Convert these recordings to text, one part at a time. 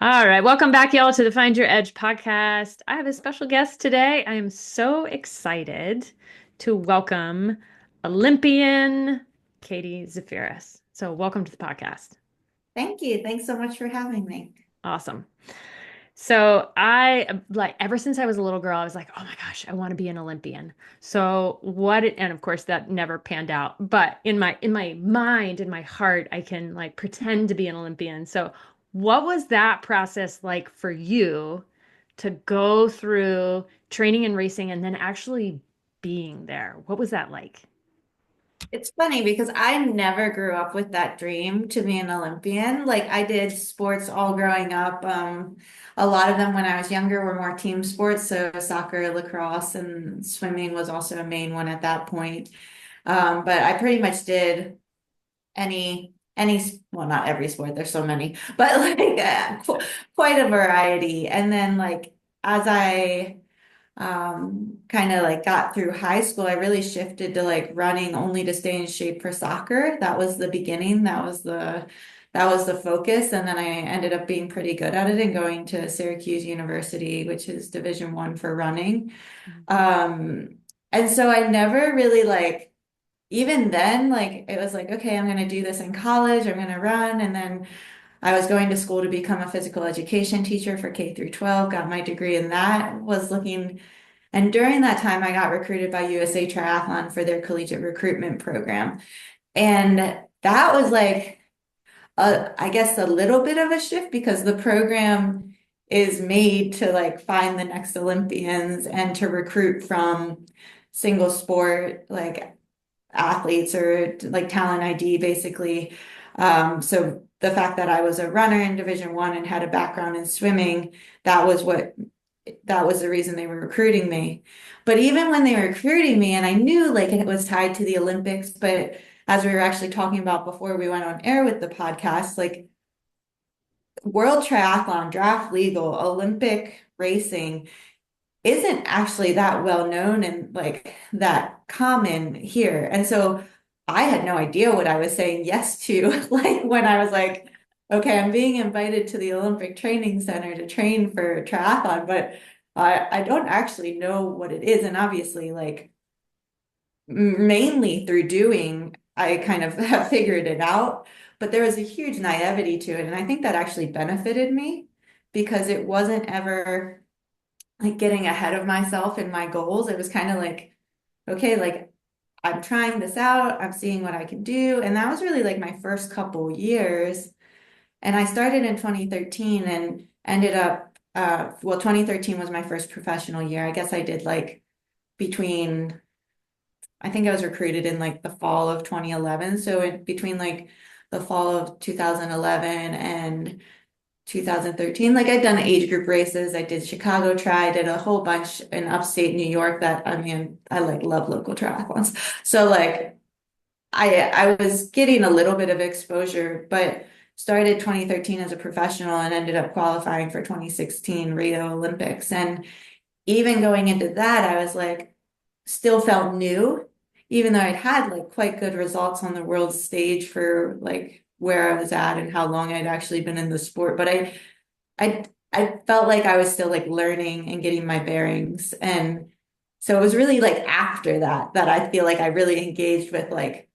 All right, welcome back, y'all, to the Find Your Edge podcast. I have a special guest today. I am so excited to welcome Olympian Katie Zaferes. So, welcome to the podcast. Thank you. Thanks so much for having me. Awesome. So, I like ever since I was a little girl, I was like, oh my gosh, I want to be an Olympian. So, and of course that never panned out, but in my mind, in my heart, I can like pretend to be an Olympian. So, what was that process like for you to go through training and racing and then actually being there? What was that like? It's funny because I never grew up with that dream to be an Olympian. Like I did sports all growing up. A lot of them when I was younger were more team sports, so soccer, lacrosse, and swimming was also a main one at that point. But I pretty much did well, not every sport, there's so many, but like quite a variety. And then like as I kind of like got through high school, I really shifted to like running only to stay in shape for soccer. That was the beginning. That was the focus. And then I ended up being pretty good at it and going to Syracuse University, which is Division 1 for running. Um, and so I never really like even then, like it was like, okay, I'm gonna do this in college, I'm gonna run. And then I was going to school to become a physical education teacher for K through 12, got my degree in that, was looking and during that time, I got recruited by USA Triathlon for their collegiate recruitment program. And that was like, I guess, a little bit of a shift because the program is made to like find the next Olympians and to recruit from single sport, like athletes or like talent ID, basically. So the fact that I was a runner in Division 1 and had a background in swimming, that was what that was the reason they were recruiting me. But even when they were recruiting me, and I knew like it was tied to the Olympics, but as we were actually talking about before we went on air with the podcast, like World Triathlon, draft legal, Olympic racing isn't actually that well known and like that common here. And so I had no idea what I was saying yes to, like when I was like, okay, I'm being invited to the Olympic Training Center to train for triathlon, but I don't actually know what it is. And obviously, like mainly through doing, I kind of have figured it out. But there was a huge naivety to it. And I think that actually benefited me because it wasn't ever like getting ahead of myself in my goals. It was kind of like, okay, like I'm trying this out, I'm seeing what I can do. And that was really like my first couple years. And I started in 2013 and ended up, well, 2013 was my first professional year. I guess I did like between, I think I was recruited in like the fall of 2011. So between like the fall of 2011 and 2013. Like I'd done age group races. I did Chicago Tri, I did a whole bunch in upstate New York that I mean, I like love local triathlons. So like I was getting a little bit of exposure, but started 2013 as a professional and ended up qualifying for 2016 Rio Olympics. And even going into that, I was like still felt new, even though I'd had like quite good results on the world stage for like where I was at and how long I'd actually been in the sport. But I felt like I was still like learning and getting my bearings. And so it was really like after that that I feel like I really engaged with like,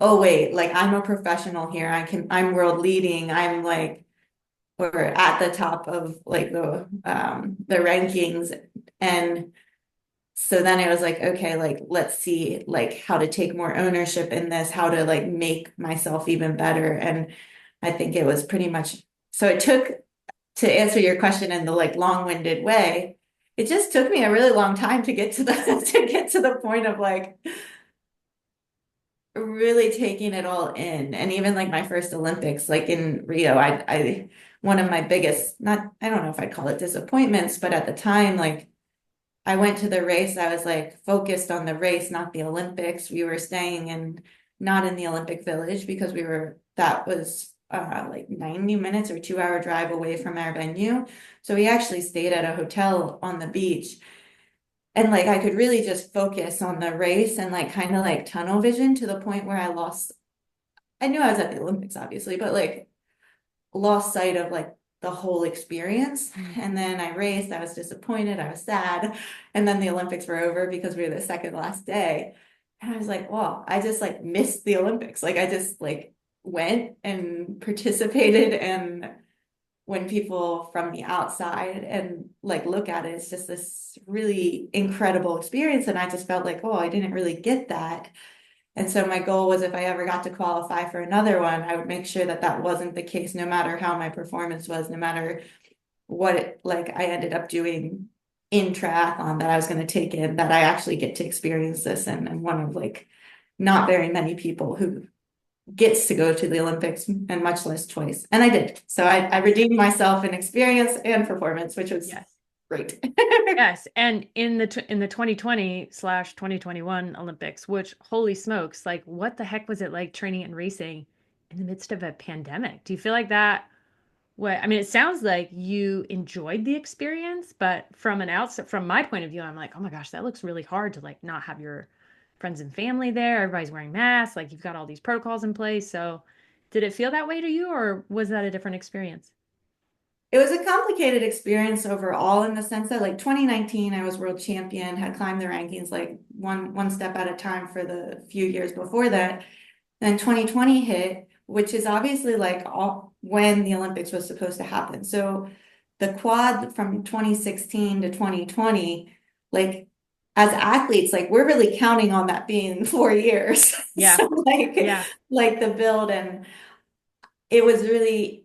oh wait, like I'm a professional here. I'm world leading. I'm like or at the top of like the rankings. And so then it was like, okay, like let's see like how to take more ownership in this, how to like make myself even better. And I think it was pretty much so it took to answer your question in the like long-winded way, it just took me a really long time to get to the to get to the point of like really taking it all in. And even like my first Olympics, like in Rio, I one of my biggest, not I don't know if I'd call it disappointments, but at the time, like I went to the race, I was like focused on the race, not the Olympics. We were staying in not in the Olympic Village because that was like 90 minutes or 2 hour drive away from our venue. So we actually stayed at a hotel on the beach. And like I could really just focus on the race and like kind of like tunnel vision to the point where I knew I was at the Olympics, obviously, but like lost sight of like the whole experience. Mm. And then I raced, I was disappointed, I was sad. And then the Olympics were over because we were the second last day. And I was like, wow, I just like missed the Olympics. Like I just like went and participated, and when people from the outside and like look at it, it's just this really incredible experience. And I just felt like, oh, I didn't really get that. And so my goal was if I ever got to qualify for another one, I would make sure that that wasn't the case, no matter how my performance was, no matter what like I ended up doing in triathlon, that I was going to take in, that I actually get to experience this. And I'm one of like not very many people who gets to go to the Olympics, and much less twice. And I did. So I redeemed myself in experience and performance, which was Yes. great. Yes, and in the 2020/2021 Olympics, which holy smokes, like what the heck was it like training and racing in the midst of a pandemic? Do you feel like that? What I mean, it sounds like you enjoyed the experience, but from my point of view, I'm like, oh my gosh, that looks really hard to like not have your friends and family there. Everybody's wearing masks, like you've got all these protocols in place. So, did it feel that way to you, or was that a different experience? It was a complicated experience overall, in the sense that like 2019, I was world champion, had climbed the rankings like one step at a time for the few years before that. Then 2020 hit, which is obviously like all when the Olympics was supposed to happen. So the quad from 2016 to 2020, like as athletes, like we're really counting on that being 4 years. Yeah, So yeah, like the build, and it was really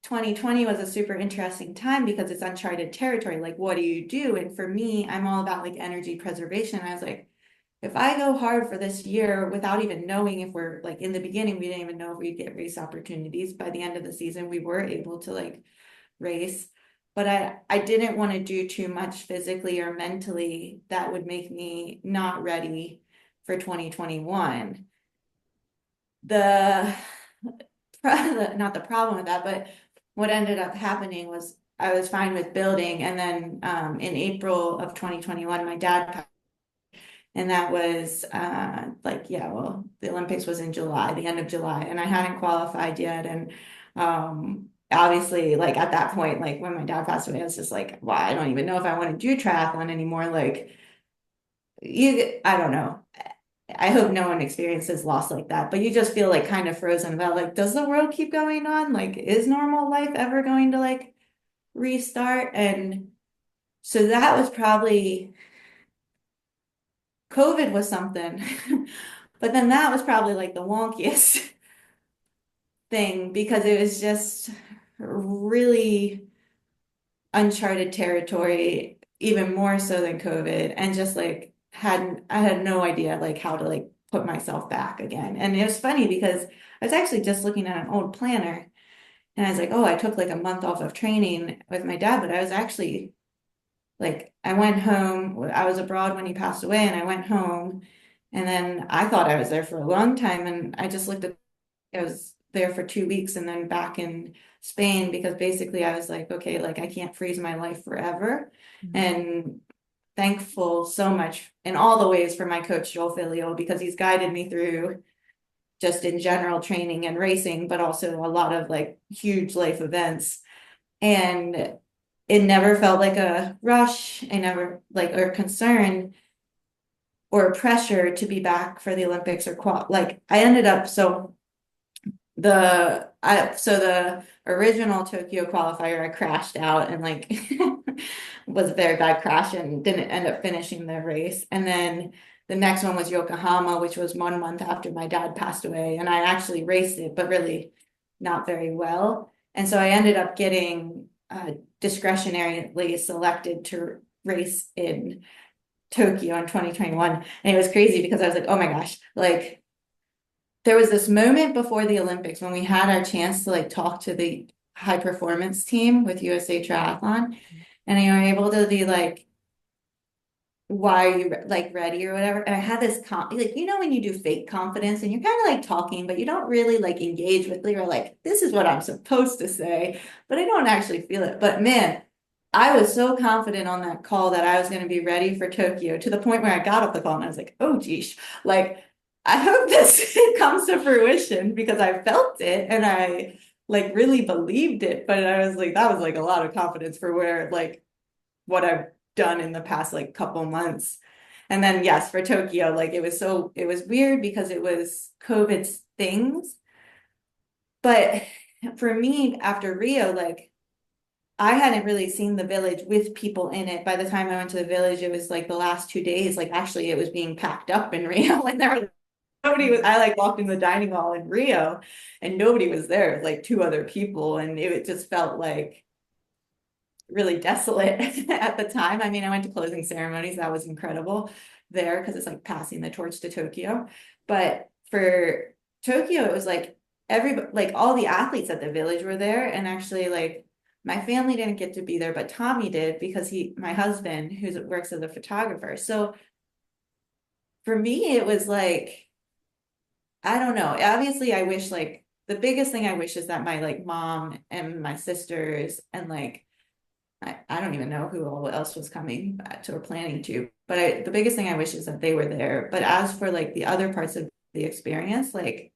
2020 was a super interesting time because it's uncharted territory. Like, what do you do? And for me, I'm all about like energy preservation. I was like, if I go hard for this year without even knowing if we're like in the beginning, we didn't even know if we'd get race opportunities. By the end of the season, we were able to like race. But I didn't want to do too much physically or mentally that would make me not ready for 2021. The not the problem with that, but what ended up happening was I was fine with building. And then in April of 2021, my dad passed, and that was like, yeah, well, the Olympics was in July, the end of July, and I hadn't qualified yet. And obviously, like at that point, like when my dad passed away, I was just like, wow, I don't even know if I want to do triathlon anymore. Like, I don't know. I hope no one experiences loss like that, but you just feel like kind of frozen about like, does the world keep going on? Like, is normal life ever going to like restart? And so that was probably COVID was something, but then that was probably like the wonkiest thing, because it was just really uncharted territory, even more so than COVID, and just like I had no idea like how to like put myself back again. And it was funny because I was actually just looking at an old planner, and I was like, oh, I took like a month off of training with my dad, but I was actually like, I went home. I was abroad when he passed away, and I went home, and then I thought I was there for a long time, and I just looked at I was there for 2 weeks and then back in Spain, because basically I was like, okay, like I can't freeze my life forever. Mhm. And thankful so much in all the ways for my coach, Joel Filio, because he's guided me through just in general training and racing, but also a lot of like huge life events. And it never felt like a rush. I never like, or concern or pressure to be back for the Olympics or like I ended up so the original Tokyo qualifier, I crashed out and like was a very bad crash and didn't end up finishing the race. And then the next one was Yokohama, which was 1 month after my dad passed away. And I actually raced it, but really not very well. And so I ended up getting discretionarily selected to race in Tokyo in 2021. And it was crazy because I was like, oh my gosh, like there was this moment before the Olympics when we had our chance to like talk to the high performance team with USA Triathlon, and you were able to be like, why are you like ready or whatever. And I had this like, when you do fake confidence and you're kind of like talking, but you don't really like engage with, you're like, this is what I'm supposed to say, but I don't actually feel it. But man, I was so confident on that call that I was going to be ready for Tokyo, to the point where I got off the call and I was like, oh geez, like I hope this comes to fruition, because I felt it, and I like really believed it. But I was like, that was like a lot of confidence for where like what I've done in the past like couple months. And then yes, for Tokyo, like it was weird because it was COVID's things. But for me, after Rio, like I hadn't really seen the village with people in it. By the time I went to the village, it was like the last 2 days. Like actually, it was being packed up in Rio, and there was nobody was. I like walked in the dining hall in Rio, and nobody was there. Like two other people, and it just felt like really desolate at the time. I mean, I went to closing ceremonies. That was incredible there because it's like passing the torch to Tokyo. But for Tokyo, it was like everybody, like all the athletes at the village were there. And actually, like my family didn't get to be there, but Tommy did because my husband, who works as a photographer. So for me, it was like, I don't know. Obviously, I wish like the biggest thing I wish is that my like mom and my sisters and like I don't even know who all else was coming to or planning to, but the biggest thing I wish is that they were there. But as for like the other parts of the experience, like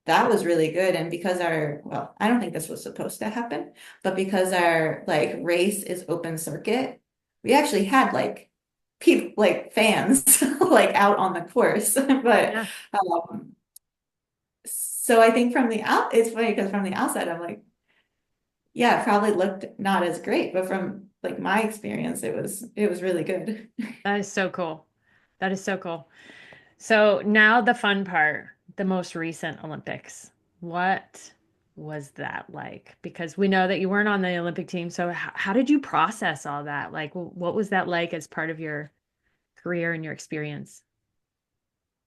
that was really good. And because well, I don't think this was supposed to happen, but because our like race is open circuit, we actually had like people, like fans, like out on the course. But Yeah. um, so I think it's funny because from the outside, I'm like, yeah, it probably looked not as great, but from like my experience, it was really good. That is so cool. That is so cool. So now the fun part, the most recent Olympics. What was that like? Because we know that you weren't on the Olympic team. So how did you process all that? Like, what was that like as part of your career and your experience?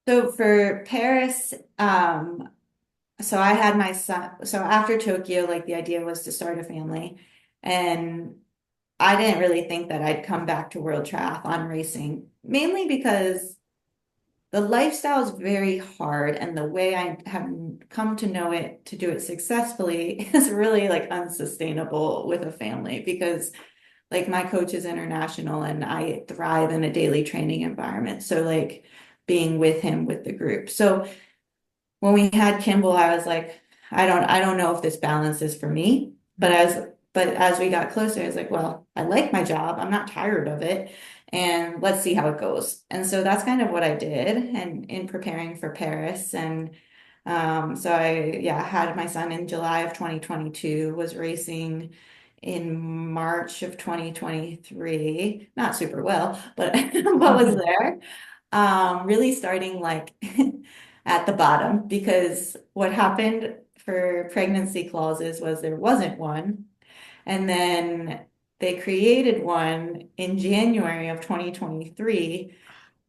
So for Paris, so I had my son. So after Tokyo, like the idea was to start a family, and I didn't really think that I'd come back to world triathlon racing, mainly because the lifestyle is very hard, and the way I have come to know it to do it successfully is really like unsustainable with a family because like my coach is international and I thrive in a daily training environment. So like being with him with the group. So when we had Kimball, I was like, I don't know if this balance is for me. But as we got closer, I was like, well, I like my job. I'm not tired of it. And let's see how it goes. And so that's kind of what I did and in preparing for Paris. And so yeah, had my son in July of 2022, was racing in March of 2023, not super well, but but was there. Really starting like at the bottom because what happened for pregnancy clauses was there wasn't one. And then they created one in January of 2023,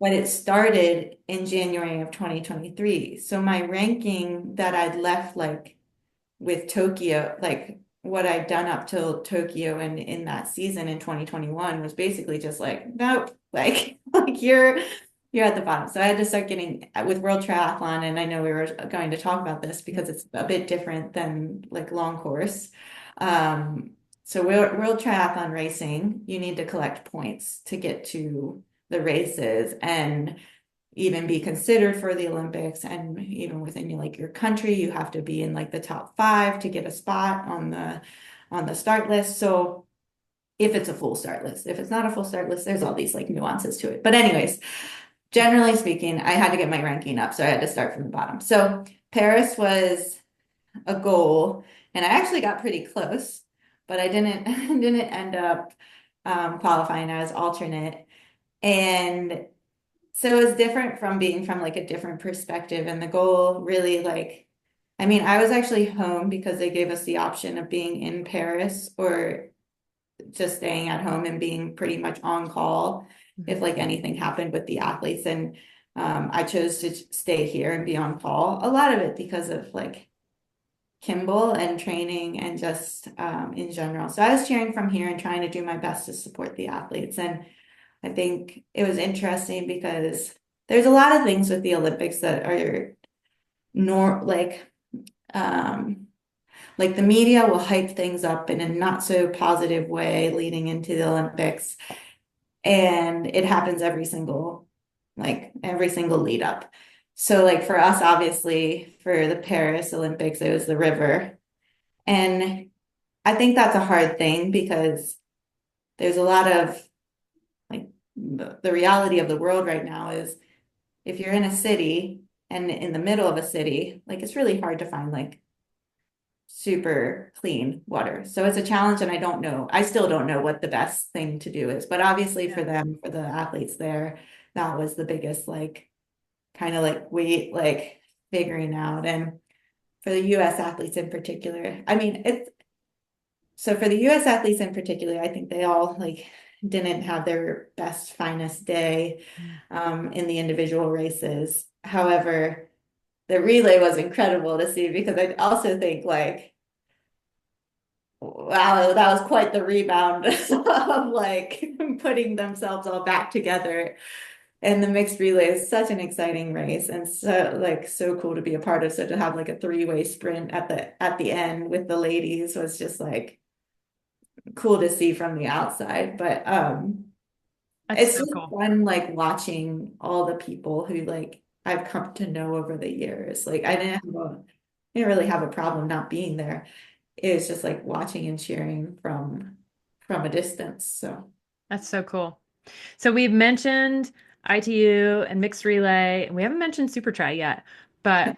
but it started in January of 2023. So my ranking that I'd left like with Tokyo, like what I'd done up till Tokyo and in that season in 2021 was basically just like, nope, like like you're at the bottom. So I had to start getting with World Triathlon, and I know we were going to talk about this because it's a bit different than like long course. Um, so World Triathlon racing, you need to collect points to get to the races and even be considered for the Olympics. And even within like your country, you have to be in like the top 5 to get a spot on the start list. So if it's a full start list, if it's not a full start list, there's all these like nuances to it. But anyways, generally speaking, I had to get my ranking up, so I had to start from the bottom. So Paris was a goal, and I actually got pretty close, but I didn't didn't end up qualifying as alternate. And so it was different from being from like a different perspective. And the goal really like, I mean, I was actually home because they gave us the option of being in Paris or just staying at home and being pretty much on call if Mhm. like anything happened with the athletes. And I chose to stay here and be on call. A lot of it because of like Kimball and training and just in general. So I was cheering from here and trying to do my best to support the athletes. And I think it was interesting because there's a lot of things with the Olympics that are nor like the media will hype things up in a not so positive way leading into the Olympics. And it happens every single lead up. So like for us, obviously for the Paris Olympics, it was the river. And I think that's a hard thing because there's a lot of like the reality of the world right now is if you're in a city and in the middle of a city, like it's really hard to find like super clean water. So it's a challenge, and I don't know. I still don't know what the best thing to do is. But obviously Yeah. for them, for the athletes there, that was the biggest like kind of like wait, like figuring out. And for the US athletes in particular, I mean, it's so for the US athletes in particular, I think they all like didn't have their best, finest day Mm. in the individual races. However, the relay was incredible to see because I also think like wow, that was quite the rebound of like putting themselves all back together. And the mixed relay is such an exciting race and so like so cool to be a part of. So to have like a three-way sprint at the end with the ladies was just like cool to see from the outside. But That's it's so just cool. fun like watching all the people who like I've come to know over the years. Like I didn't really have a problem not being there. It was just like watching and cheering from a distance. So That's so cool. So we've mentioned ITU and mixed relay, and we haven't mentioned super try yet. But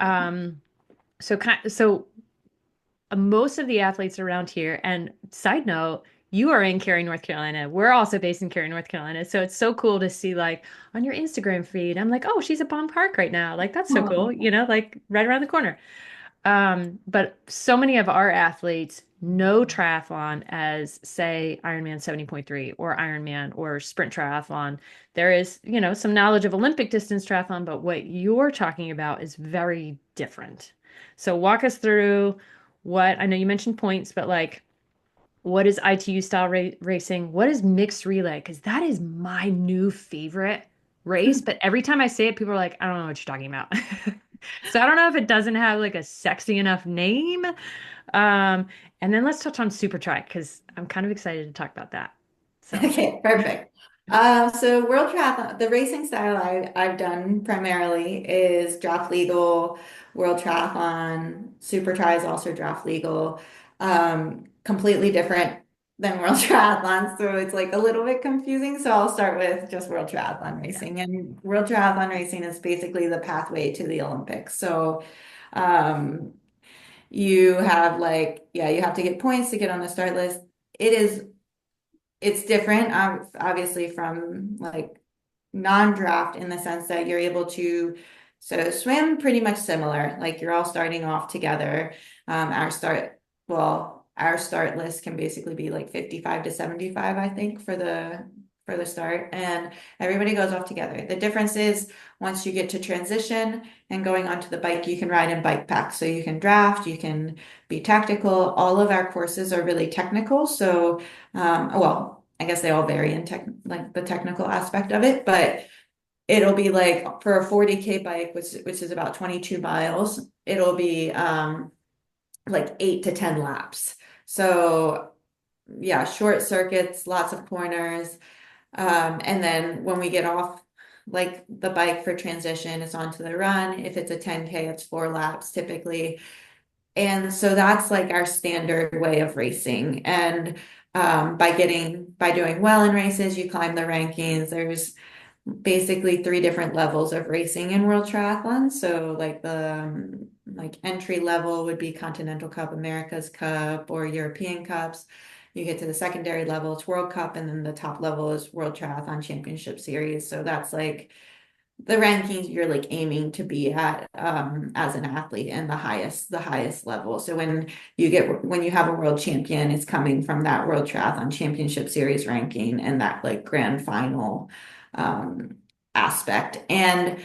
most of the athletes around here, and side note, you are in Cary, North Carolina. We're also based in Cary, North Carolina. So it's so cool to see like on your Instagram feed. I'm like, oh, she's at Bond Park right now. Like that's so cool, oh. like right around the corner. But so many of our athletes know triathlon as, say, Ironman 70.3 or Ironman or sprint triathlon. There is, some knowledge of Olympic distance triathlon, but what you're talking about is very different. So walk us through what I know you mentioned points, but like what is ITU style racing? What is mixed relay? Because that is my new favorite race. But every time I say it, people are like, I don't know what you're talking about. So I don't know if it doesn't have like a sexy enough name. And then let's touch on Super Try because I'm kind of excited to talk about that. So, Okay, perfect. So World Triathlon, the racing style I've done primarily is draft legal, World Triathlon, Super Tri is also draft legal. Completely different than World Triathlon, so it's like a little bit confusing. So I'll start with just World Triathlon yeah. racing. And World Triathlon racing is basically the pathway to the Olympics. So um, you have like, yeah, you have to get points to get on the start list. It is it's different, obviously, from like non-draft in the sense that you're able to, so swim pretty much similar, like you're all starting off together. Our start list can basically be like 55 to 75, I think, for the start, and everybody goes off together. The difference is once you get to transition and going onto the bike, you can ride in bike packs. So you can draft, you can be tactical. All of our courses are really technical. So well, I guess they all vary in like the technical aspect of it, but it'll be like for a 40K bike, which is about 22 miles, it'll be like 8 to 10 laps. So yeah, short circuits, lots of corners. And then when we get off like the bike for transition, it's onto the run. If it's a 10K, it's 4 laps typically. And so that's like our standard way of racing. And by doing well in races, you climb the rankings. There's basically 3 different levels of racing in World Triathlon. So like the like entry level would be Continental Cup, America's Cup, or European Cups. You get to the secondary level, it's World Cup, and then the top level is World Triathlon Championship Series. So that's like the rankings you're like aiming to be at as an athlete and the highest level. So when you have a world champion, it's coming from that World Triathlon Championship Series ranking and that like grand final um aspect. And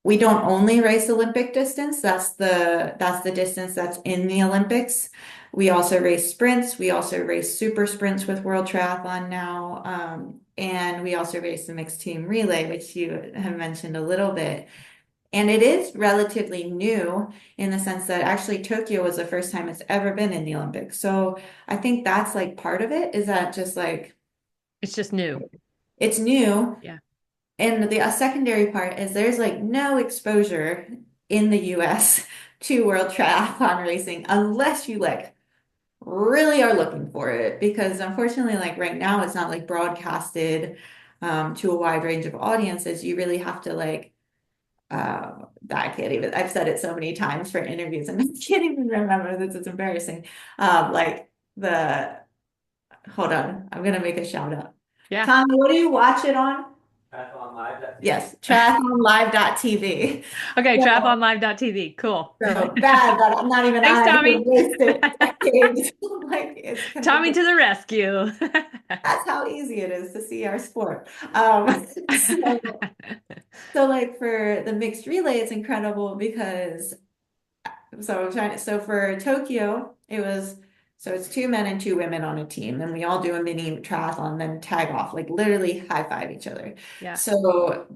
we don't only race Olympic distance. That's the distance that's in the Olympics. We also race sprints. We also race super sprints with World Triathlon now. And we also race the mixed team relay, which you have mentioned a little bit. And it is relatively new in the sense that actually Tokyo was the first time it's ever been in the Olympics. So I think that's like part of it is that just like It's just new. it's new. Yeah. And the secondary part is there's like no exposure in the US to world triathlon racing unless you like really are looking for it because unfortunately, like right now, it's not like broadcasted to a wide range of audiences. You really have to like I can't even, I've said it so many times for interviews and I can't even remember this. It's embarrassing. Like the, hold on, I'm gonna make a shout out. Yeah. Tommy, what do you watch it on? Yes, triathlonlive.tv. Okay, So, triathlonlive.tv. Cool. so bad that I'm not even Thanks, on it. I've Tommy. wasted decades. Like it's kind of Tommy to the rescue. that's how easy it is to see our sport. So like for the mixed relay, it's incredible because so for Tokyo, it was so it's two men and two women on a team, and we all do a mini triathlon, then tag off, like literally high five each other. Yeah. So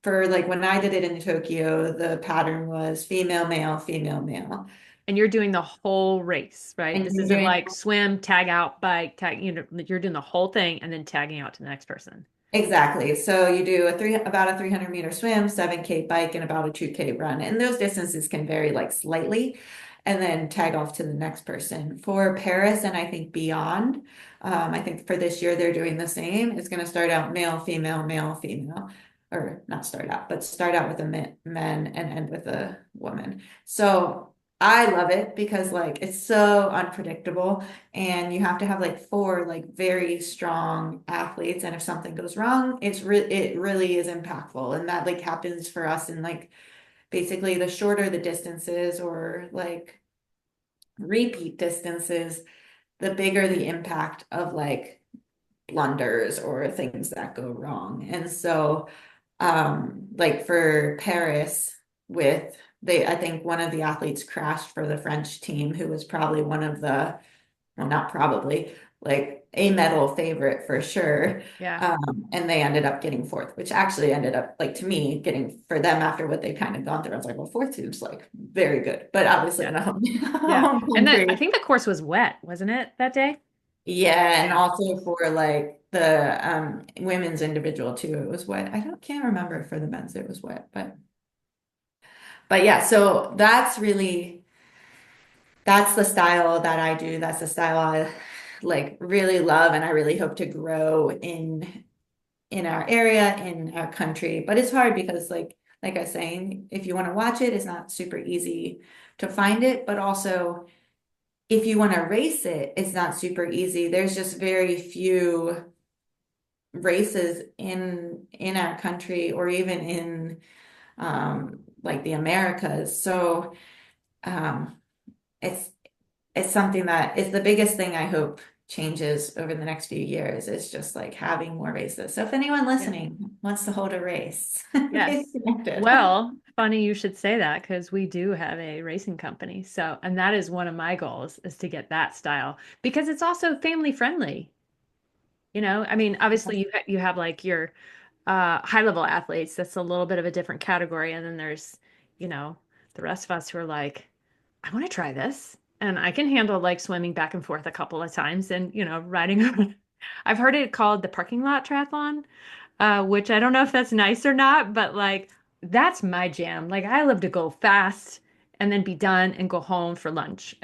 for like when I did it in Tokyo, the pattern was female, male, female, male. And you're doing the whole race, right? And This you're isn't doing like swim, tag out, bike, tag, you're doing the whole thing and then tagging out to the next person. exactly. So you do about a 300-meter swim, 7K bike, and about a 2K run. And those distances can vary like slightly, and then tag off to the next person. For Paris and I think beyond, I think for this year they're doing the same. It's going to start out male, female, or not start out, but start out with a men and end with a woman. So I love it because like it's so unpredictable and you have to have like four like very strong athletes and if something goes wrong it really is impactful and that like happens for us in like basically the shorter the distances or like repeat distances the bigger the impact of like blunders or things that go wrong and so like for Paris with they I think one of the athletes crashed for the French team who was probably one of the well, not probably, like a medal favorite for sure. Yeah. And they ended up getting fourth, which actually ended up like to me getting for them after what they kind of gone through. I was like, well, fourth seems like very good, but obviously Yeah. in a home, Yeah. home And that I country. think the course was wet, wasn't it, that day? Yeah, and Yeah. also for like the women's individual too, it was wet. I don't can't remember for the men's it was wet, but yeah, so that's the style that I do. That's the style I like really love and I really hope to grow in our area, in our country. But it's hard because like I was saying, if you want to watch it, it's not super easy to find it, but also if you want to race it, it's not super easy. There's just very few races in our country or even in like the Americas. So um it's it's something that is the biggest thing I hope changes over the next few years. It's just like having more races. So if anyone Yeah. listening wants to hold a race, get Yes. connected. Well, funny you should say that because we do have a racing company. So, and that is one of my goals is to get that style because it's also family friendly. I mean, obviously you have like your high level athletes. That's a little bit of a different category. And then there's, you know, the rest of us who are like, I want to try this. And I can handle like swimming back and forth a couple of times and, riding around. I've heard it called the parking lot triathlon, which I don't know if that's nice or not, but like that's my jam. Like I love to go fast and then be done and go home for lunch.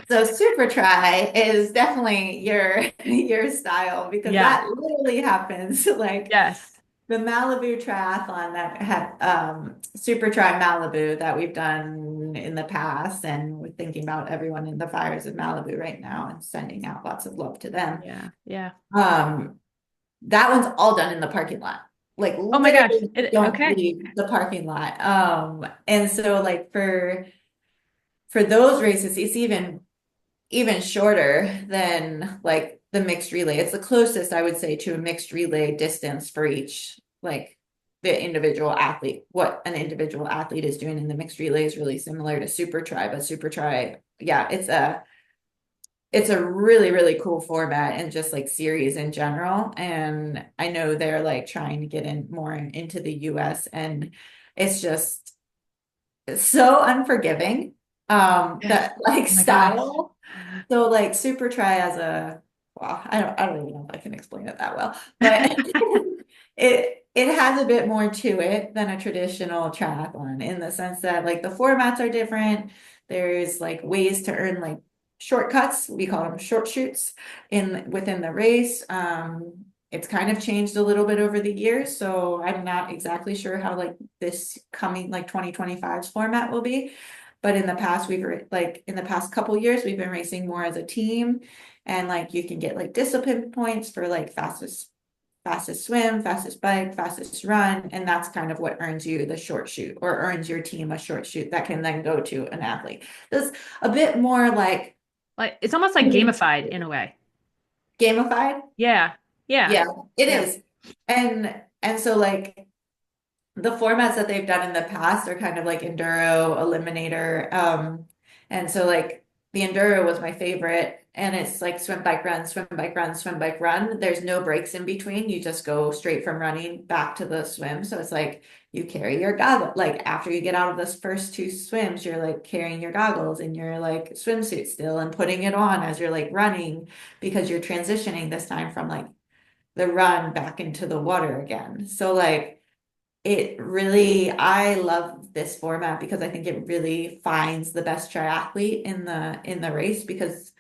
So super try is definitely your style because Yeah. that literally happens. Like Yes. the Malibu triathlon that had Super Try Malibu that we've done in the past, and we're thinking about everyone in the fires of Malibu right now and sending out lots of love to them. Yeah. Yeah. Um, that one's all done in the parking lot. Like Oh my gosh. literally don't Okay. leave the parking lot. And so like for those races, it's even shorter than like the mixed relay. It's the closest I would say to a mixed relay distance for each like the individual athlete. What an individual athlete is doing in the mixed relay is really similar to super try, but super try, yeah, it's a really, really cool format and just like series in general. And I know they're like trying to get in more into the US and it's just so unforgiving. Yeah. That like Oh my gosh. style. So like super try as a well, I don't even know if I can explain it that well, but it has a bit more to it than a traditional triathlon in the sense that like the formats are different. There's like ways to earn like shortcuts. We call them short shoots within the race. It's kind of changed a little bit over the years, so I'm not exactly sure how like this coming like 2025's format will be. But in the past, like in the past couple years, we've been racing more as a team, and like you can get like discipline points for like fastest swim, fastest bike, fastest run, and that's kind of what earns you the short shoot or earns your team a short shoot that can then go to an athlete. This a bit more like Like it's almost like gamified in a way. gamified. Yeah. Yeah. Yeah, it Yeah. is. And so like the formats that they've done in the past are kind of like enduro, eliminator. And so like the enduro was my favorite, and it's like swim, bike, run, swim, bike, run, swim, bike, run. There's no breaks in between. You just go straight from running back to the swim. So it's like you carry your goggle. Like after you get out of those first two swims, you're like carrying your goggles and your like swimsuit still and putting it on as you're like running, because you're transitioning this time from like the run back into the water again. So like it really, I love this format because I think it really finds the best triathlete in the race, because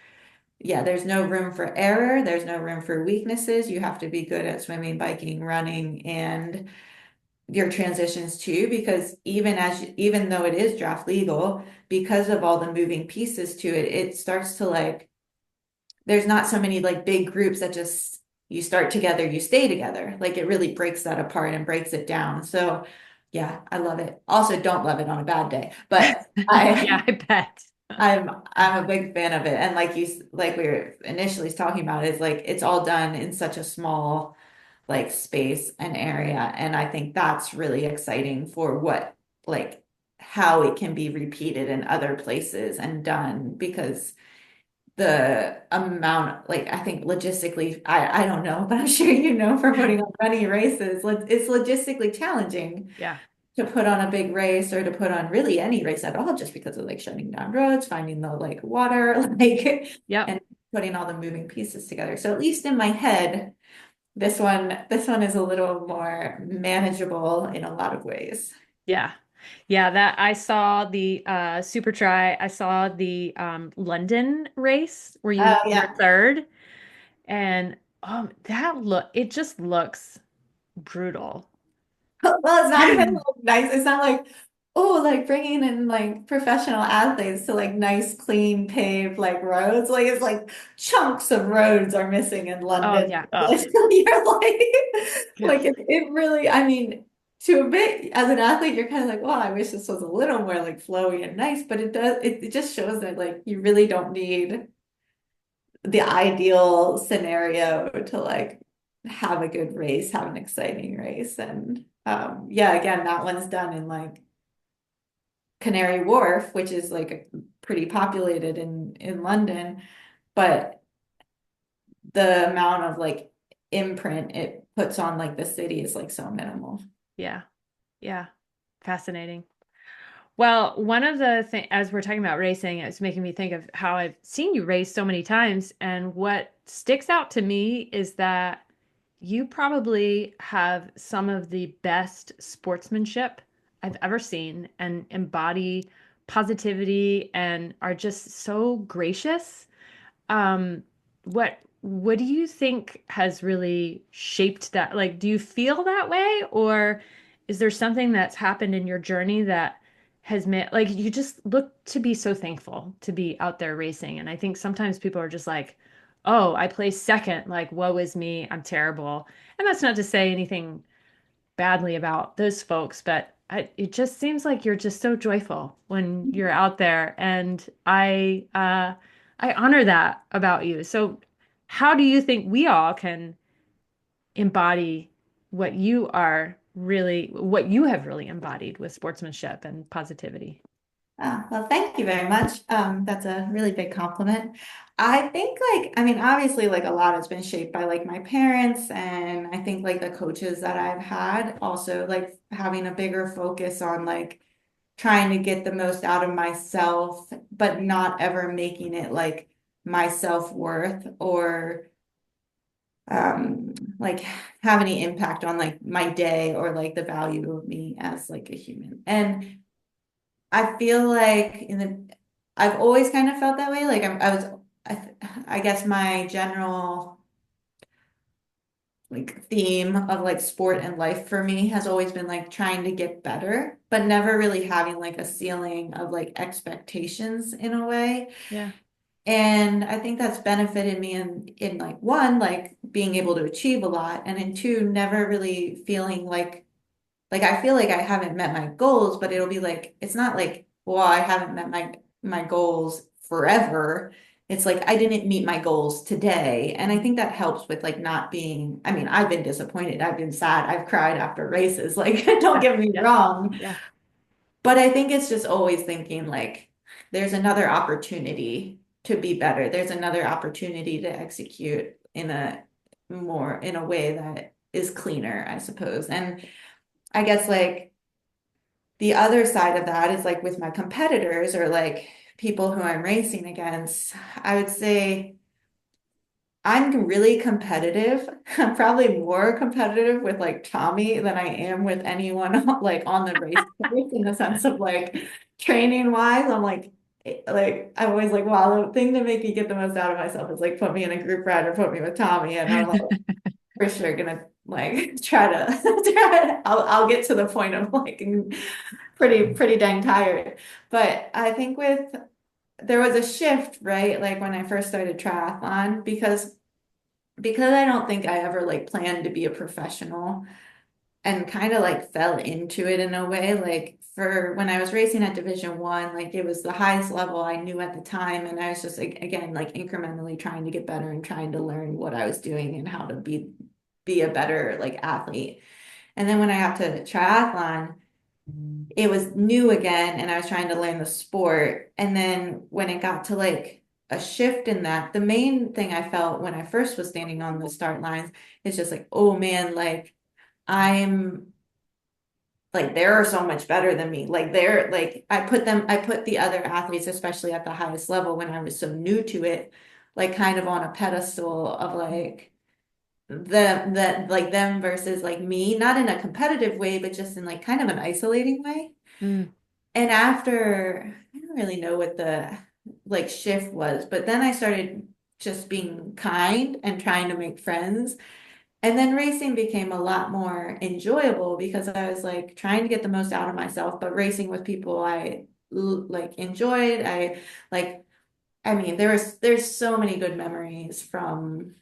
yeah, there's no room for error, there's no room for weaknesses. You have to be good at swimming, biking, running, and your transitions too, because even though it is draft legal, because of all the moving pieces to it, it starts to like there's not so many like big groups that just you start together, you stay together. Like it really breaks that apart and breaks it down. So yeah, I love it. Also don't love it on a bad day, but Yeah, I bet. I'm a big fan of it. And like we were initially talking about, it's like it's all done in such a small like space and area. And I think that's really exciting for what like how it can be repeated in other places and done, because the amount, like I think logistically, I don't know, but I'm sure you know from putting on running races, it's logistically challenging Yeah. to put on a big race or to put on really any race at all, just because of like shutting down roads, finding the like water, like Yep. and putting all the moving pieces together. So at least in my head, this one is a little more manageable in a lot of ways. Yeah. Yeah, that I saw the Super Try. I saw the London race where Oh you were yeah. third, and that look it just looks brutal. Well, it's not even like nice. It's not like, oh, like bringing in like professional athletes to like nice, clean, paved like roads. Like it's like chunks of roads are missing in Oh London. yeah. Oh, You're yeah. like it really, I mean, to a bit as an athlete, you're kind of like, well, I wish this was a little more like flowy and nice, but it just shows that like you really don't need the ideal scenario to like have a good race, have an exciting race. And yeah, again, that one's done in like Canary Wharf, which is like pretty populated in London, but the amount of like imprint it puts on like the city is like so minimal. Yeah. Yeah. Fascinating. Well, one of the things, as we're talking about racing, it's making me think of how I've seen you race so many times. And what sticks out to me is that you probably have some of the best sportsmanship I've ever seen and embody positivity and are just so gracious. What do you think has really shaped that? Like, do you feel that way, or is there something that's happened in your journey that has made like you just look to be so thankful to be out there racing? And I think sometimes people are just like, "Oh, I placed second, like woe is me, I'm terrible." And that's not to say anything badly about those folks, but it just seems like you're just so joyful when you're out there, and I honor that about you. So, how do you think we all can embody what you have really embodied with sportsmanship and positivity? Well, thank you very much. That's a really big compliment. I think like, I mean, obviously like a lot has been shaped by like my parents, and I think like the coaches that I've had also like having a bigger focus on like trying to get the most out of myself, but not ever making it like my self-worth or like have any impact on like my day or like the value of me as like a human. And I feel like in the I've always kind of felt that way. Like I guess my general like theme of like sport and life for me has always been like trying to get better, but never really having like a ceiling of like expectations in a way. Yeah. And I think that's benefited me in like one, like being able to achieve a lot, and in two, never really feeling like I feel like I haven't met my goals, but it'll be like it's not like, well, I haven't met my goals forever. It's like I didn't meet my goals today. And I think that helps with like not being, I mean, I've been disappointed, I've been sad, I've cried after races. Like, don't Yeah. get me Yeah. wrong. Yeah. But I think it's just always thinking like there's another opportunity to be better. There's another opportunity to execute in a way that is cleaner, I suppose. And I guess like the other side of that is like with my competitors or like people who I'm racing against, I would say I'm really competitive. I'm probably more competitive with like Tommy than I am with anyone like on the race course in the sense of like training wise. I'm like I'm always like, wow, the thing to make me get the most out of myself is like put me in a group ride or put me with Tommy. And I'm like for sure gonna like I'll get to the point of like pretty dang tired. But I think with there was a shift, right? Like when I first started triathlon, because I don't think I ever like planned to be a professional and kind of like fell into it in a way. Like for when I was racing at Division 1, like it was the highest level I knew at the time. And I was just like again, like incrementally trying to get better and trying to learn what I was doing and how to be a better like athlete. And then when I got to triathlon, it was new again and I was trying to learn the sport. And then when it got to like a shift in that, the main thing I felt when I first was standing on the start lines is just like, oh man, like I'm like they're so much better than me. Like they're like I put the other athletes, especially at the highest level when I was so new to it, like kind of on a pedestal of like them versus like me, not in a competitive way, but just in like kind of an isolating way. Mm. And after, I don't really know what the like shift was, but then I started just being kind and trying to make friends. And then racing became a lot more enjoyable because I was like trying to get the most out of myself, but racing with people like enjoyed. Like, I mean, there's so many good memories from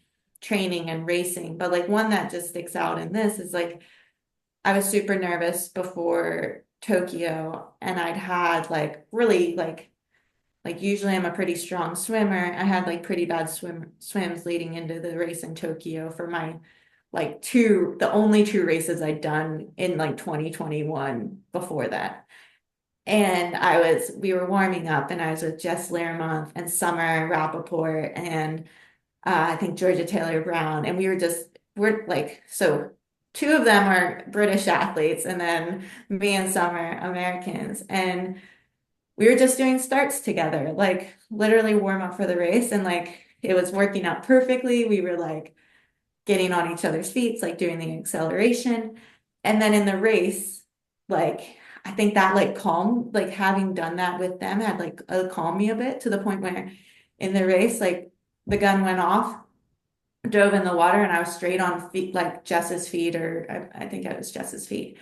training and racing, but like one that just sticks out in this is like I was super nervous before Tokyo and I'd had like really like usually I'm a pretty strong swimmer. I had like pretty bad swims leading into the race in Tokyo for my like the only two races I'd done in like 2021 before that. And we were warming up and I was with Jess Learmonth and Summer Rappaport and I think Georgia Taylor Brown. And we're like, so two of them are British athletes and then me and Summer Americans. And we were just doing starts together, like literally warm up for the race. And like it was working out perfectly. We were like getting on each other's feet, like doing the acceleration. And then in the race, like I think that like calm, like having done that with them had like calmed me a bit to the point where in the race, like the gun went off, dove in the water, and I was straight on feet, like Jess's feet, or I think it was Jess's feet.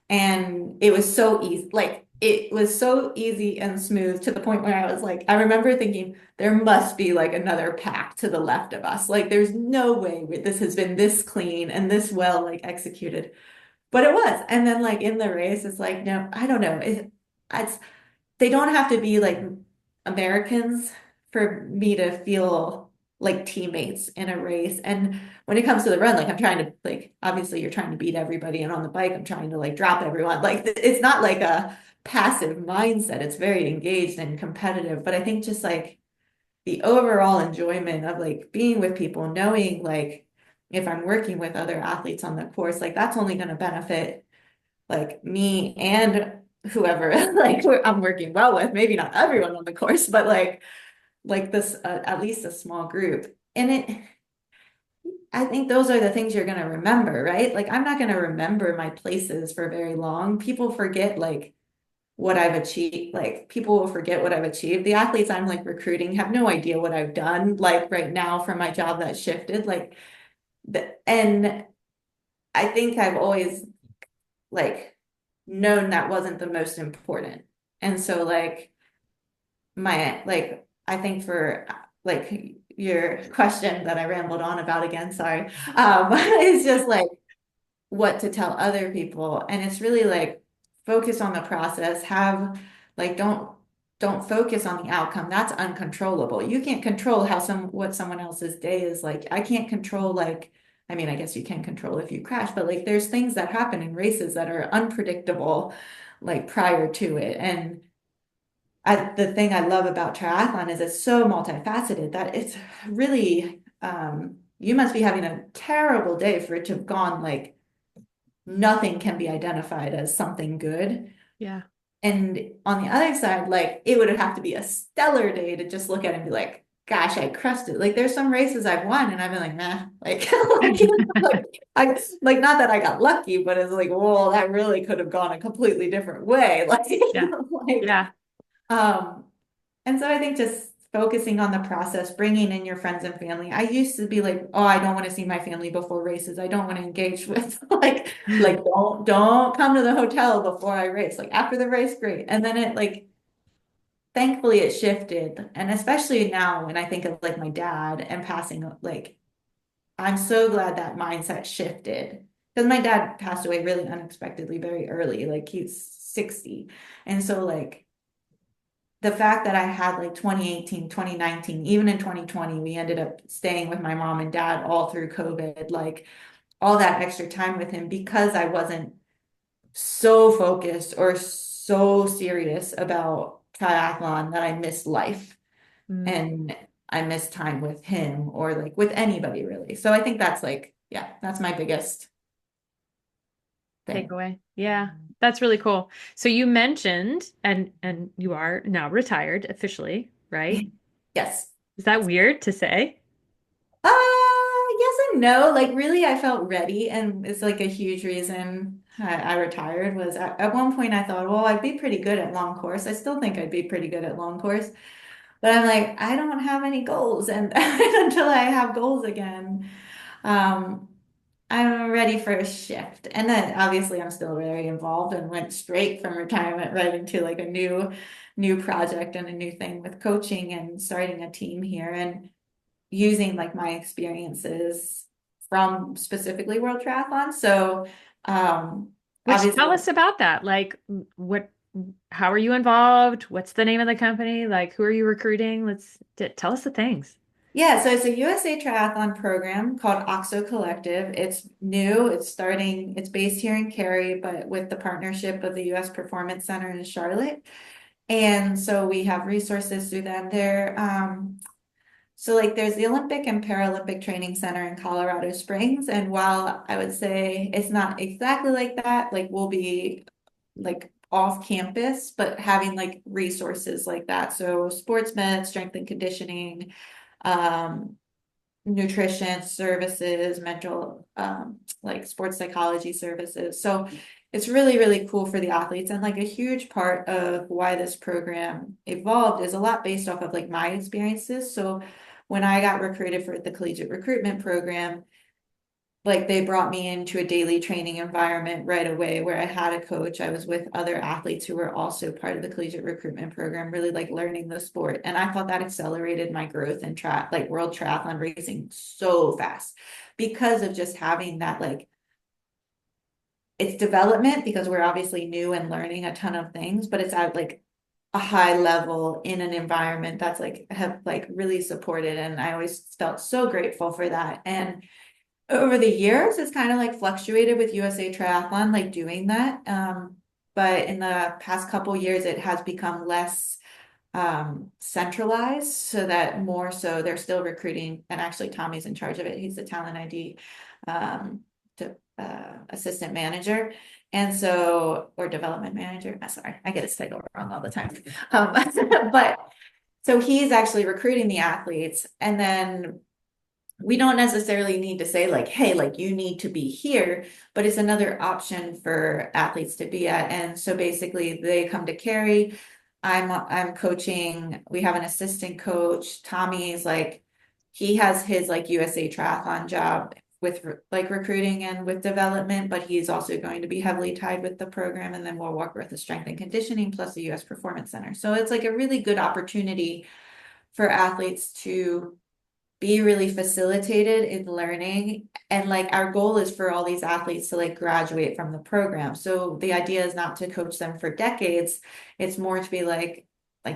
And it was so easy, like it was so easy and smooth to the point where I was like, I remember thinking there must be like another pack to the left of us. Like there's no way this has been this clean and this well like executed. But it was. And then like in the race, it's like, no, I don't know. It's they don't have to be like Americans for me to feel like teammates in a race. And when it comes to the run, like I'm trying to like obviously you're trying to beat everybody, and on the bike I'm trying to like drop everyone. Like it's not like a passive mindset. It's very engaged and competitive. But I think just like the overall enjoyment of like being with people, knowing like if I'm working with other athletes on the course, like that's only going to benefit like me and whoever like I'm working well with, maybe not everyone on the course, but like this at least a small group. And I think those are the things you're going to remember, right? Like I'm not going to remember my places for very long. People forget like what I've achieved. Like people will forget what I've achieved. The athletes I'm like recruiting have no idea what I've done. Like right now for my job that shifted, like and I think I've always like known that wasn't the most important. And so I think for like your question that I rambled on about again, sorry, it's just like what to tell other people. And it's really like focus on the process, have like don't focus on the outcome. That's uncontrollable. You can't control how what someone else's day is like. I can't control like I mean, I guess you can control if you crash, but like there's things that happen in races that are unpredictable like prior to it. And the thing I love about triathlon is it's so multifaceted that it's really you must be having a terrible day for it to have gone like nothing can be identified as something good. Yeah. And on the other side, like it would have to be a stellar day to just look at it and be like, gosh, I crushed it. Like there's some races I've won and I've been like, nah, like, like I like not that I got lucky, but it's like, well, that really could have gone a completely different way. Yeah. Like, Yeah. um, and so I think just focusing on the process, bringing in your friends and family. I used to be like, oh, I don't want to see my family before races. I don't want to engage with like don't come to the hotel before I race. Like after the race, great. And then it like thankfully it shifted. And especially now when I think of like my dad and passing, like I'm so glad that mindset shifted. Because my dad passed away really unexpectedly very early. Like he's 60. And so like the fact that I had like 2018, 2019, even in 2020, we ended up staying with my mom and dad all through COVID, like all that extra time with him because I wasn't so focused or so serious about triathlon that I missed life Mm. and I missed time with him or like with anybody really. So I think that's like, yeah, that's my biggest thing. Takeaway. Yeah. That's really cool. So you mentioned and you are now retired officially, right? Yes. Is that weird to say? Yes and no. Like really, I felt ready, and it's like a huge reason I retired was at one point I thought, well, I'd be pretty good at long course. I still think I'd be pretty good at long course, but I'm like, I don't have any goals, and until I have goals again, um, I'm ready for a shift. And then obviously I'm still very involved and went straight from retirement right into like a new project and a new thing with coaching and starting a team here. And using like my experiences from specifically World Triathlon. So um Which tell obviously us about that. Like what how are you involved? What's the name of the company? Like who are you recruiting? Tell us the things. yeah, so it's a USA Triathlon program called Auxo Collective. It's new, it's starting, it's based here in Cary, but with the partnership of the US Performance Center in Charlotte. And so we have resources through them there. So like there's the Olympic and Paralympic Training Center in Colorado Springs. And while I would say it's not exactly like that, like we'll be like off campus, but having like resources like that. So sports med, strength and conditioning, um, nutrition services, mental, like sports psychology services. So it's really, really cool for the athletes. And like a huge part of why this program evolved is a lot based off of like my experiences. So when I got recruited for the collegiate recruitment program, like they brought me into a daily training environment right away where I had a coach. I was with other athletes who were also part of the collegiate recruitment program, really like learning the sport. And I thought that accelerated my growth in like world triathlon racing so fast because of just having that like it's development because we're obviously new and learning a ton of things, but it's at like a high level in an environment that's like have like really supported. And I always felt so grateful for that. And over the years, it's kind of like fluctuated with USA Triathlon, like doing that. But in the past couple years, it has become less centralized so that more so they're still recruiting. And actually, Tommy's in charge of it. He's the talent ID um, assistant manager. And so, or development manager. Sorry, I get his title wrong all the time. But so he's actually recruiting the athletes. And then we don't necessarily need to say like, hey, like you need to be here, but it's another option for athletes to be at. And so basically they come to Carrie. I'm coaching. We have an assistant coach. Tommy is like, he has his like USA Triathlon job with like recruiting and with development, but he's also going to be heavily tied with the program. And then we'll work with the strength and conditioning plus the US Performance Center. So it's like a really good opportunity for athletes to be really facilitated in learning. And like our goal is for all these athletes to like graduate from the program. So the idea is not to coach them for decades. It's more to be like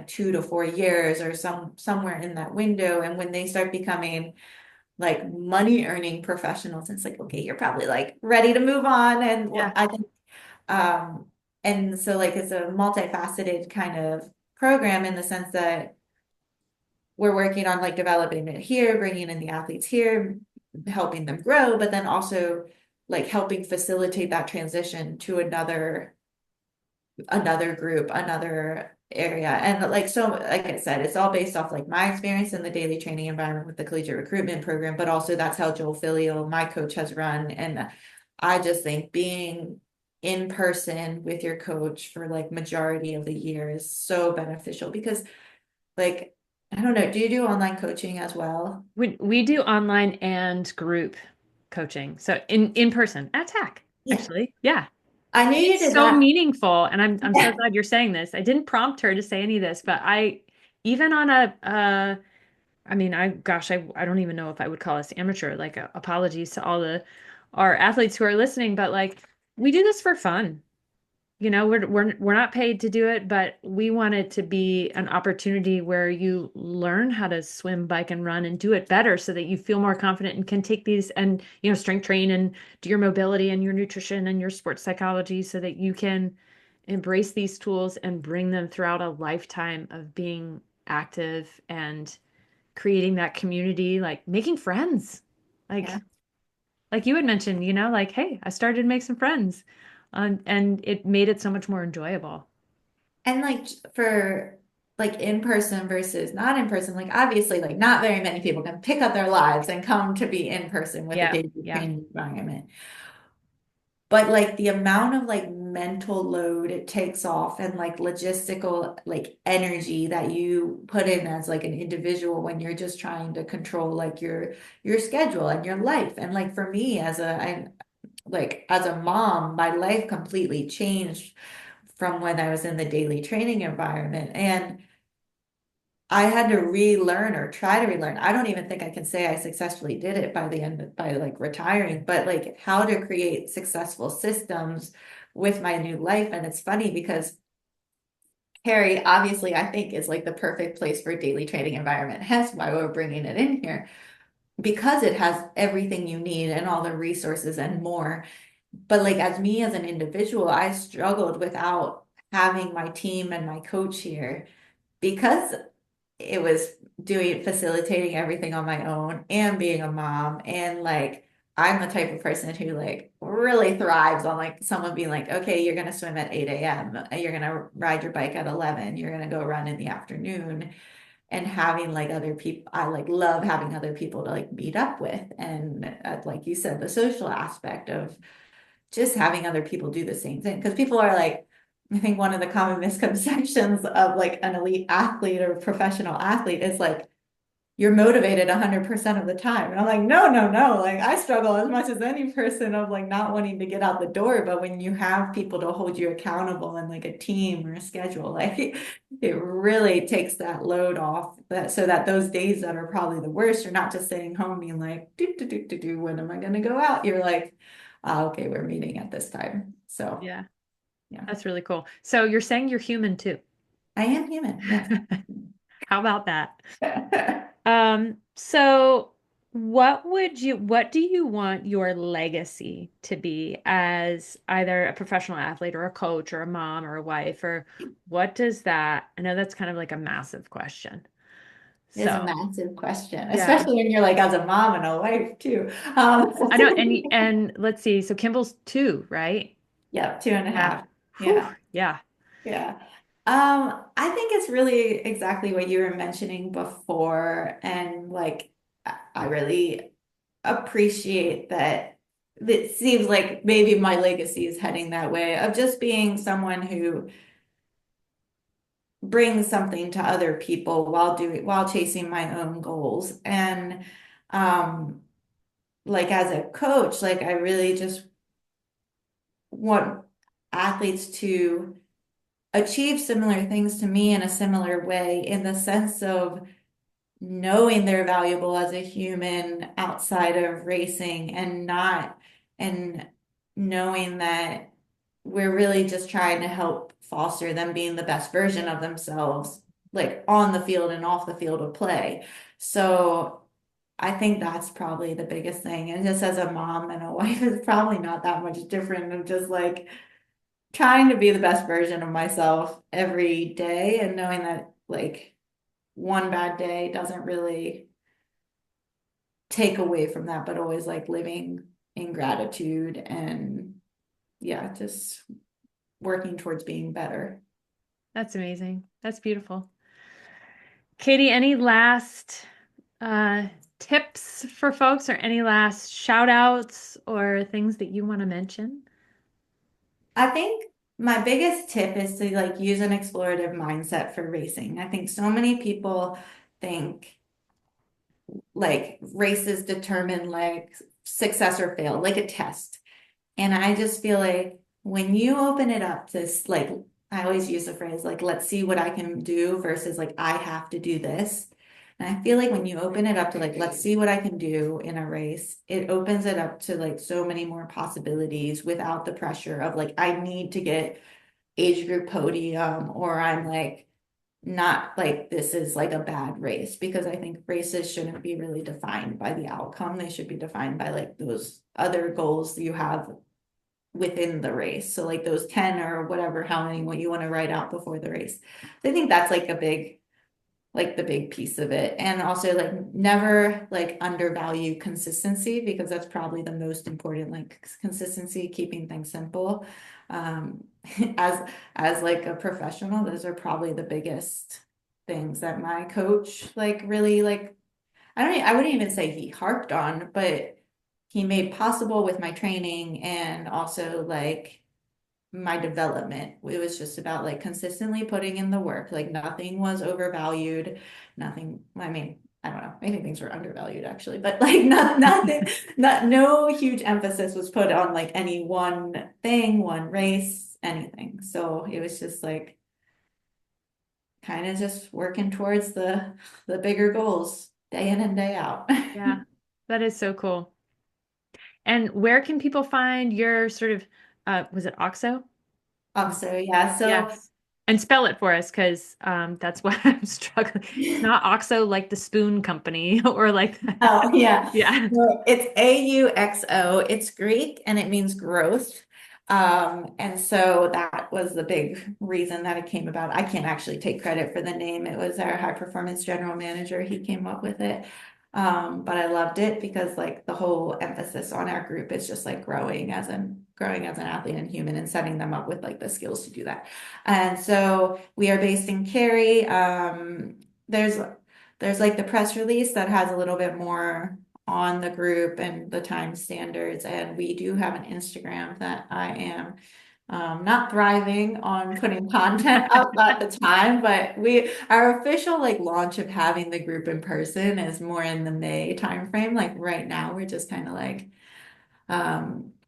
2 to 4 years or somewhere in that window. And when they start becoming like money earning professionals, it's like, okay, you're probably like ready to move on. And Yeah. I think um and so like it's a multifaceted kind of program in the sense that we're working on like developing it here, bringing in the athletes here, helping them grow, but then also like helping facilitate that transition to another group, another area. And like so, like I said, it's all based off like my experience in the daily training environment with the collegiate recruitment program, but also that's how Joel Filio, my coach, has run. And I just think being in person with your coach for like majority of the year is so beneficial because like, I don't know, do you do online coaching as well? We do online and group coaching. So in person at TAC, Yeah. actually. Yeah. I knew you It's did so that. meaningful. And I'm so Yeah. glad you're saying this. I didn't prompt her to say any of this, but I even on I mean, I don't even know if I would call us amateur, like apologies to all the our athletes who are listening, but like we do this for fun. You know, we're not paid to do it, but we want it to be an opportunity where you learn how to swim, bike, and run and do it better so that you feel more confident and can take these and, strength train and do your mobility and your nutrition and your sports psychology so that you can embrace these tools and bring them throughout a lifetime of being active and creating that community, like making friends. Yeah. Like you had mentioned, like, hey, I started to make some friends. And it made it so much more enjoyable. And like for like in person versus not in person, like obviously like not very many people can pick up their lives and come to be in person with a Yeah, daily yeah, training environment. But like the amount of like mental load it takes off and like logistical like energy that you put in as like an individual when you're just trying to control like your schedule and your life. And like for me as a mom, my life completely changed from when I was in the daily training environment. And I had to relearn or try to relearn. I don't even think I can say I successfully did it by the end by like retiring, but like how to create successful systems with my new life. And it's funny because Harry, obviously, I think is like the perfect place for a daily training environment. Hence why we're bringing it in here because it has everything you need and all the resources and more. But like as me as an individual, I struggled without having my team and my coach here because it was doing facilitating everything on my own and being a mom and like I'm the type of person who like really thrives on like someone being like, okay, you're gonna swim at 8 a.m. You're gonna ride your bike at 11, you're gonna go run in the afternoon and having like other people. I like love having other people to like meet up with. And like you said, the social aspect of just having other people do the same thing. Because people are like, I think one of the common misconceptions of like an elite athlete or professional athlete is like you're motivated 100% of the time. And I'm like, no, no, no. Like I struggle as much as any person of like not wanting to get out the door. But when you have people to hold you accountable and like a team or a schedule, like it really takes that load off that so that those days that are probably the worst, you're not just sitting home being like, do, when am I going to go out? You're like, ah, okay, we're meeting at this time. So yeah. yeah, That's really cool. So you're saying you're human too. I am human. Yes. How about that? So what do you want your legacy to be as either a professional athlete or a coach or a mom or a wife or what does that, I know that's kind of like a massive question. Is a So, massive question, yeah. especially when you're like as a mom and a wife too. I know, and let's see. So Kimball's two, right? Yeah, two and a Yeah. half. Whew, Yeah. yeah. Yeah. I think it's really exactly what you were mentioning before. And like, I really appreciate that it seems like maybe my legacy is heading that way of just being someone who brings something to other people while chasing my own goals. And um like as a coach, like I really just want athletes to achieve similar things to me in a similar way in the sense of knowing they're valuable as a human outside of racing and knowing that we're really just trying to help foster them being the best version of themselves, like on the field and off the field of play. So I think that's probably the biggest thing. And just as a mom and a wife, it's probably not that much different of just like trying to be the best version of myself every day and knowing that like one bad day doesn't really take away from that, but always like living in gratitude and yeah, just working towards being better. That's amazing. That's beautiful. Katie, any last uh, tips for folks or any last shout outs or things that you want to mention? I think my biggest tip is to like use an explorative mindset for racing. I think so many people think like races determine like success or fail, like a test. And I just feel like when you open it up to like, I always use the phrase like, let's see what I can do versus like, I have to do this. And I feel like when you open it up to like, let's see what I can do in a race, it opens it up to like so many more possibilities without the pressure of like, I need to get age group podium or I'm like, not like this is like a bad race because I think races shouldn't be really defined by the outcome. They should be defined by like those other goals that you have within the race. So like those 10 or whatever, how many what you want to write out before the race. So I think that's like a big like the big piece of it. And also like never like undervalue consistency because that's probably the most important, like consistency, keeping things simple. Um, as like a professional, those are probably the biggest things that my coach like really like I wouldn't even say he harped on, but he made possible with my training and also like my development. It was just about like consistently putting in the work. Like nothing was overvalued. Nothing, I mean, I don't know, maybe things were undervalued actually, but like nothing, no huge emphasis was put on like any one thing, one race, anything. So it was just like kind of just working towards the bigger goals day in and day out. Yeah, that is so cool. And where can people find your sort of, was it Auxo? Also, yeah, so Yes. And spell it for us because that's what I'm struggling. It's not OXO like the spoon company or like oh, yeah. yeah. Well, it's AUXO. It's Greek and it means growth. And so that was the big reason that it came about. I can't actually take credit for the name. It was our high performance general manager. He came up with it. But I loved it because like the whole emphasis on our group is just like growing as an athlete and human and setting them up with like the skills to do that. And so we are based in Cary. There's like the press release that has a little bit more on the group and the time standards. And we do have an Instagram that I am not thriving on putting content up at the time, but our official like launch of having the group in person is more in the May timeframe. Like right now, we're just kind of like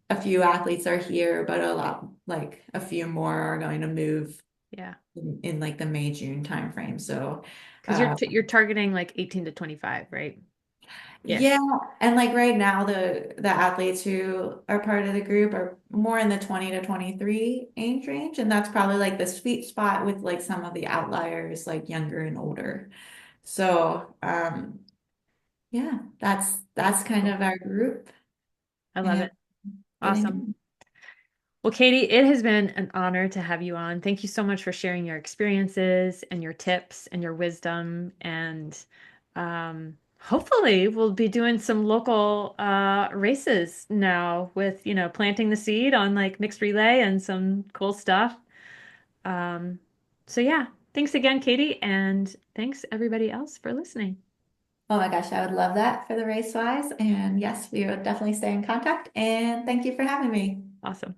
a few athletes are here, but a lot like a few more are going to move Yeah. in like the May June timeframe. So Because uh, you're targeting like 18 to 25, right? yeah, Ish. and like right now the athletes who are part of the group are more in the 20 to 23 age range and that's probably like the sweet spot with like some of the outliers like younger and older. So, yeah, that's kind Cool. of our group I love and it. getting Awesome. Well, Katie, it has been an honor to have you on. Thank you so much for sharing your experiences and your tips and your wisdom. And hopefully, we'll be doing some local races now with, planting the seed on like mixed relay and some cool stuff. Um, so, yeah, thanks again, Katie. And thanks everybody else for listening. Oh my gosh, I would love that for the race wise. And yes, we will definitely stay in contact. And thank you for having me. Awesome.